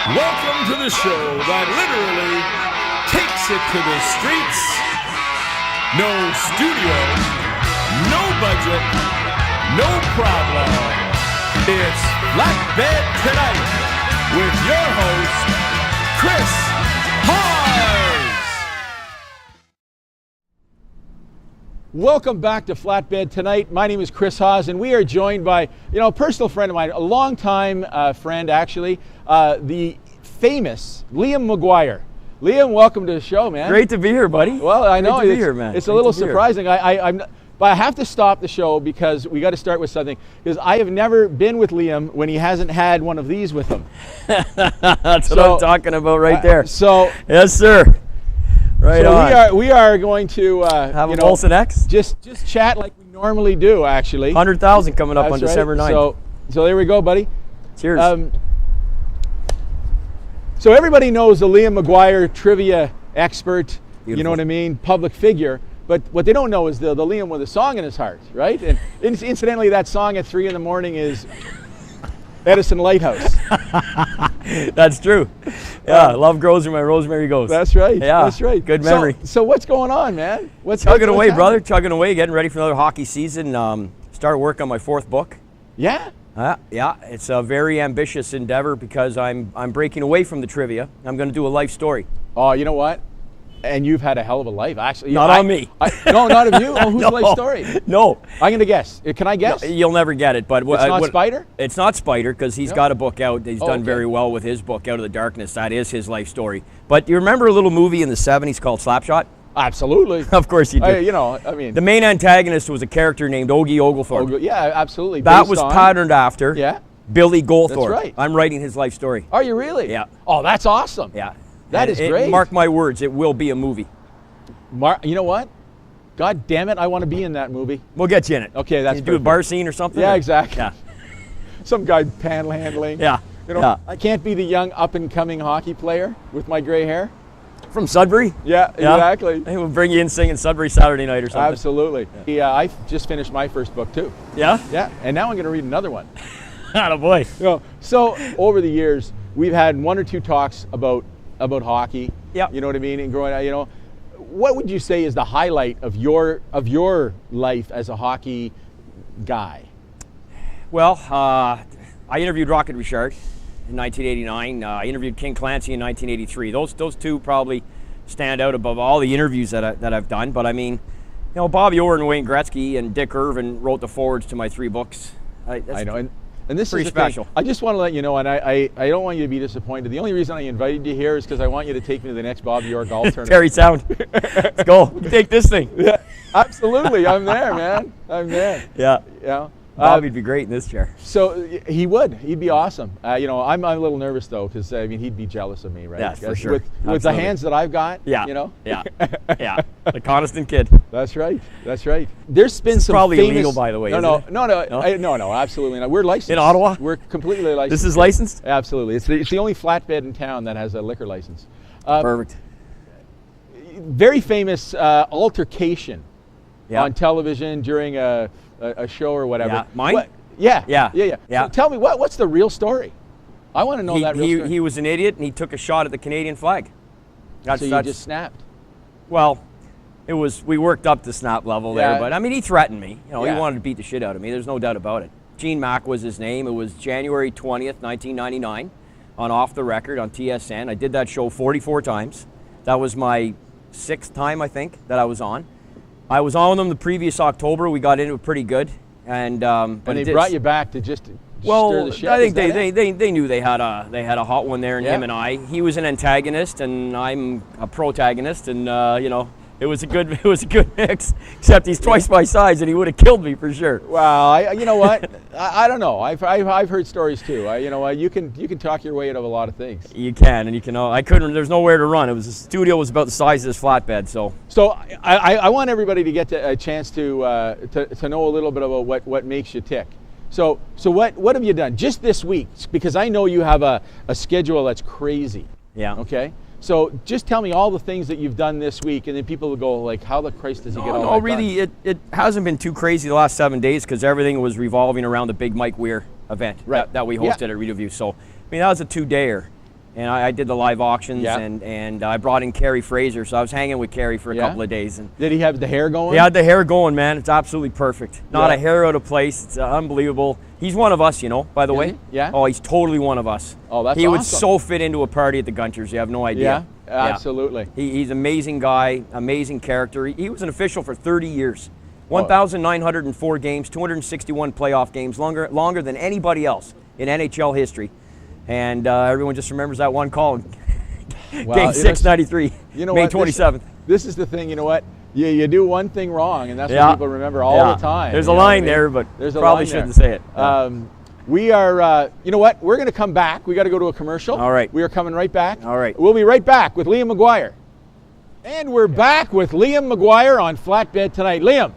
Welcome to the show that literally takes it to the streets. No studio, no budget, no problem. It's Flatbed Tonight with your host, Chris Hars. Welcome back to Flatbed Tonight. My name is Chris Hawes, and we are joined by, a personal friend of mine, a longtime friend, actually, the famous Liam McGuire. Liam, welcome to the show, man. Great to be here, buddy. Well, I know Great to be here, man. It's a little surprising. But I have to stop the show because we got to start with something. Because I have never been with Liam when he hasn't had one of these with him. That's what I'm talking about right there. Yes, sir. Right on. We are going to have a Molson X. Just chat like we normally do, actually. 100,000 coming up on December 9th. So there we go, buddy. Cheers. So everybody knows the Liam McGuire trivia expert. Beautiful. You know what I mean, public figure. But what they don't know is the Liam with a song in his heart, right? And incidentally, that song at 3 a.m. is Edison Lighthouse. That's true. Yeah, love grows where my rosemary goes. That's right. Yeah, that's right. Good memory. So what's going on, man? Chugging away, brother. Chugging away, getting ready for another hockey season. Started work on my 4th book. Yeah. Yeah, it's a very ambitious endeavor because I'm breaking away from the trivia. I'm going to do a life story. Oh, you know what? And you've had a hell of a life, actually. Not on me. No, not of you. Oh, whose life story? No. I'm going to guess. Can I guess? No, you'll never get it. But it's not Spider? It's not Spider because he's got a book out. He's done very well with his book, Out of the Darkness. That is his life story. But you remember a little movie in the 70s called Slapshot? Absolutely. Of course you do. The main antagonist was a character named Ogie Oglethorpe. Yeah, absolutely. That was patterned after Billy Goldthorpe. That's right. I'm writing his life story. Are you really? Yeah. Oh, that's awesome. Yeah. That is great. Mark my words, it will be a movie. You know what? God damn it, I want to be in that movie. We'll get you in it. Okay, that's Can you do a bar scene or something? Yeah, exactly. Yeah. Some guy panhandling. Yeah. I can't be the young up-and-coming hockey player with my gray hair. From Sudbury? Yeah, exactly. Hey, we'll bring you in singing Sudbury Saturday night or something. Absolutely. Yeah, I just finished my first book too. Yeah? Yeah, and now I'm going to read another one. Attaboy. So over the years, we've had 1 or 2 talks about hockey. Yeah. You know what I mean? And growing up, what would you say is the highlight of your life as a hockey guy? Well, I interviewed Rocket Richard in 1989. I interviewed King Clancy in 1983. Those 2 probably stand out above all the interviews that I've done. But I mean, Bobby Orr and Wayne Gretzky and Dick Irvin wrote the forwards to my 3 books. I know. And this pretty is special. Thing. I just want to let you know, and I don't want you to be disappointed. The only reason I invited you here is because I want you to take me to the next Bobby Orr golf tournament. Terry Sound. Let's go. Take this thing. Yeah, absolutely. I'm there, man. I'm there. Yeah. Bobby'd be great in this chair. So he would. He'd be awesome. I'm a little nervous though, because he'd be jealous of me, right? Yeah, for sure. With the hands that I've got. Yeah. Yeah. The Coniston kid. That's right. There's been some probably famous, illegal, by the way. No, absolutely not. We're licensed in Ottawa. We're completely licensed. This is licensed. Absolutely. It's the only flatbed in town that has a liquor license. Perfect. Very famous altercation on television during a show or whatever. Yeah. Mine? Yeah. Yeah. So tell me, what's the real story? I want to know that real story. He was an idiot and he took a shot at the Canadian flag. So you just snapped? Well, we worked up to snap level there, but I mean, he threatened me. He wanted to beat the shit out of me. There's no doubt about it. Gene Mack was his name. It was January 20th, 1999 on Off the Record on TSN. I did that show 44 times. That was my 6th time, I think, that I was on. I was on with them the previous October. We got into it pretty good, and they brought you back to just stir the shit. I think they knew they had a hot one there in him and I. He was an antagonist, and I'm a protagonist, and it was a good mix. Except he's twice my size, and he would have killed me for sure. Well, you know what? I don't know. I've heard stories too. You can talk your way out of a lot of things. You can, and you can. I couldn't. There's nowhere to run. The studio was about the size of this flatbed. So I want everybody to get a chance to know a little bit about what makes you tick. So what have you done just this week? Because I know you have a schedule that's crazy. Yeah. Okay. So just tell me all the things that you've done this week, and then people will go like, how the Christ does he get all that done? Really, it hasn't been too crazy the last 7 days because everything was revolving around the big Mike Weir event that we hosted at Review. So, I mean, that was a 2-dayer. And I did the live auctions, Yeah. and I brought in Kerry Fraser, so I was hanging with Kerry for a couple of days. And did he have the hair going? he had the hair going, man. It's absolutely perfect. Not Yeah. a hair out of place. It's unbelievable. He's one of us, by the way. Yeah. Oh, he's totally one of us. Oh, that's He would awesome. so fit into a party at the Gunchers. You have no idea. Yeah, absolutely. He's an amazing guy, amazing character. He was an official for 30 years. 1,904 games, 261 playoff games, longer than anybody else in NHL history. And everyone just remembers that one call. Game 6, 93, May 27th. This is the thing, you know what? You do one thing wrong, and that's what people remember all the time. There's a line there, but probably shouldn't say it. We are, you know what? We're going to come back. We got to go to a commercial. All right. We are coming right back. All right. We'll be right back with Liam Maguire. And we're back with Liam Maguire on Flatbed tonight. Liam,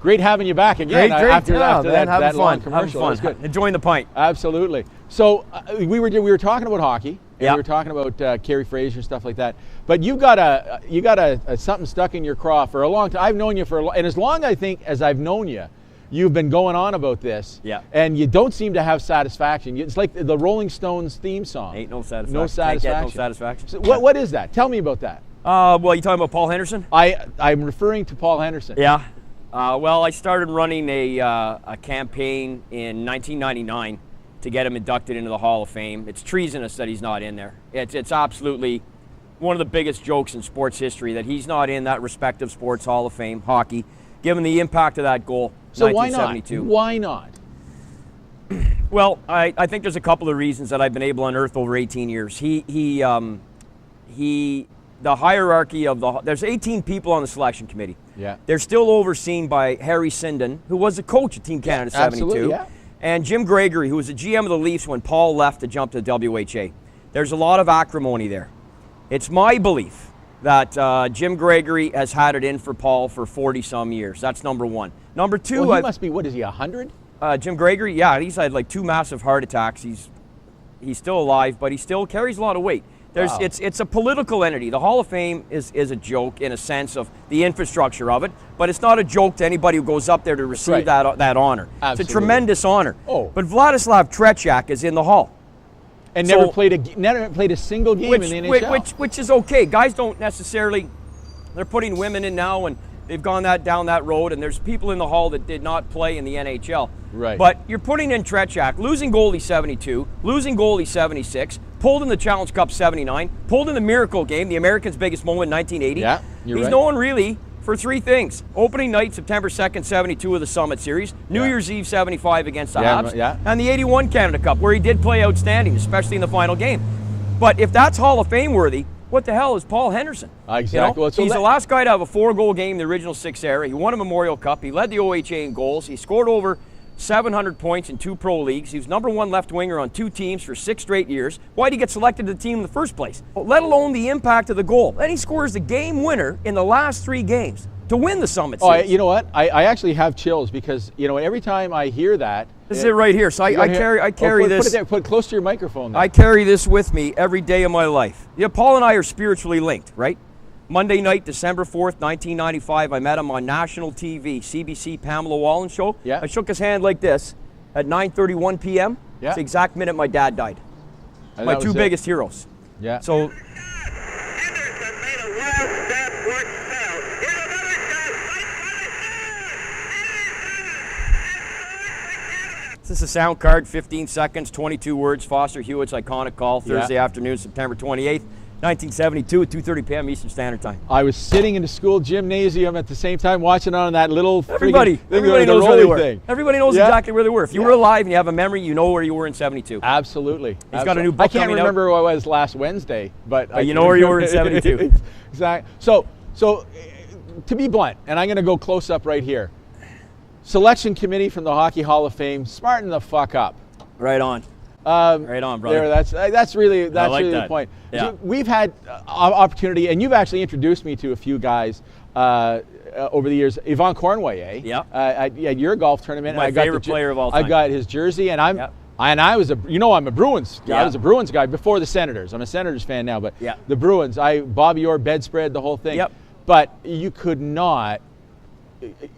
great having you back again great after man. that Having long fun. commercial. That was good. Enjoying the pint. Absolutely. So we were talking about hockey. And Yeah. we were talking about Kerry Fraser, stuff like that. But you've got a something stuck in your craw for a long time. I've known you and as long as I've known you, you've been going on about this. Yeah. And you don't seem to have satisfaction. It's like the Rolling Stones theme song. Ain't no satisfaction. No satisfaction. Can't get no satisfaction. So what is that? Tell me about that. Well, you talking about Paul Henderson? I'm referring to Paul Henderson. Yeah. Well, I started running a campaign in 1999 to get him inducted into the Hall of Fame. It's treasonous that he's not in there. It's absolutely one of the biggest jokes in sports history that he's not in that respective sports Hall of Fame, hockey, given the impact of that goal. So 1972. Why not? Well, I think there's a couple of reasons that I've been able to unearth over 18 years. The hierarchy of there's 18 people on the selection committee. Yeah. They're still overseen by Harry Sinden, who was the coach of Team Canada 72. Absolutely, yeah. And Jim Gregory, who was the GM of the Leafs when Paul left to jump to the WHA. There's a lot of acrimony there. It's my belief that Jim Gregory has had it in for Paul for 40-some years. That's number one. Number two... Well, he must be, what is he, 100? Jim Gregory, yeah, he's had like 2 massive heart attacks. He's still alive, but he still carries a lot of weight. Wow. It's a political entity. The Hall of Fame is a joke in a sense of the infrastructure of it, but it's not a joke to anybody who goes up there to receive that honor. Absolutely. It's a tremendous honor. Oh. But Vladislav Tretiak is in the Hall. And never played a single game in the NHL. Which is okay. Guys don't necessarily, they're putting women in now, and they've gone down that road, and there's people in the Hall that did not play in the NHL. Right. But you're putting in Tretiak, losing goalie 72, losing goalie 76, pulled in the Challenge Cup 79, pulled in the Miracle Game, the Americans' biggest moment in 1980. Yeah, you're He's right. known really for 3 things. Opening night, September 2nd, 72 of the Summit Series, New Year's Eve 75 against the Habs, and the 81 Canada Cup, where he did play outstanding, especially in the final game. But if that's Hall of Fame worthy, what the hell is Paul Henderson? Exactly. Well, He's the last guy to have a 4-goal game in the original 6 era. He won a Memorial Cup. He led the OHA in goals. He scored over 700 points in 2 pro leagues. He was number 1 left winger on 2 teams for 6 straight years. Why did he get selected to the team in the first place? Let alone the impact of the goal. Then he scores the game winner in the last 3 games to win the Summit Series. You know what? I actually have chills because, every time I hear that. This is it right here. So I carry this. Put it there. Put it close to your microphone there. I carry this with me every day of my life. Yeah, Paul and I are spiritually linked, right? Monday night, December 4th, 1995, I met him on national TV, CBC Pamela Wallen show. Yeah. I shook his hand like this at 9:31 p.m. Yeah. It's the exact minute my dad died. And My that 2 was it. biggest heroes. Yeah. So Henderson made a well-step work foul. Here's another shot. this is a sound card, 15 seconds, 22 words. Foster Hewitt's iconic call, Thursday afternoon, September 28th. 1972 at 2:30 p.m. Eastern Standard Time. I was sitting in the school gymnasium at the same time watching on that little Everybody knows where they were. Everybody knows exactly where they were. If you were alive and you have a memory, you know where you were in 72. Absolutely. He's got a new book I can't coming remember where I was last Wednesday, but you know where you were in 72. Exactly. So to be blunt, and I'm going to go close up right here. Selection committee from the Hockey Hall of Fame, smarten the fuck up. Right on. Right on, brother. That's really the point. Yeah. So we've had opportunity, and you've actually introduced me to a few guys over the years. Yvon Cornway, at your golf tournament. My favorite player of all time. I got his jersey, and I'm a Bruins guy. I was a Bruins guy before the Senators. I'm a Senators fan now, but the Bruins. Bobby Orr, bedspread, the whole thing. Yep. But you could not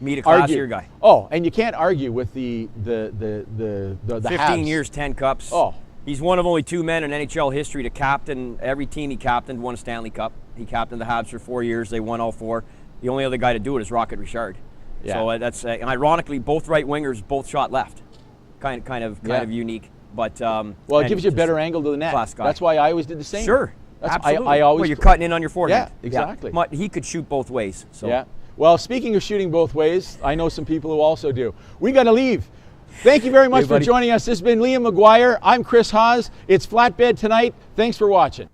meet a classier guy. Oh, and you can't argue with the 15 Habs. years, 10 cups. Oh. He's one of only 2 men in NHL history to captain every team he captained, won a Stanley Cup. He captained the Habs for 4 years. They won all 4. The only other guy to do it is Rocket Richard. Yeah. So that's and ironically, both right wingers both shot left. Kind of unique. But well, it gives you a better angle to the net. Class guy. That's why I always did the same. Sure. Absolutely. I always. Well, you're cutting in on your forehand. Yeah, exactly. Yeah. He could shoot both ways. So. Yeah. Well, speaking of shooting both ways, I know some people who also do. We got to leave. Thank you very much for joining us. This has been Liam McGuire. I'm Chris Haas. It's Flatbed Tonight. Thanks for watching.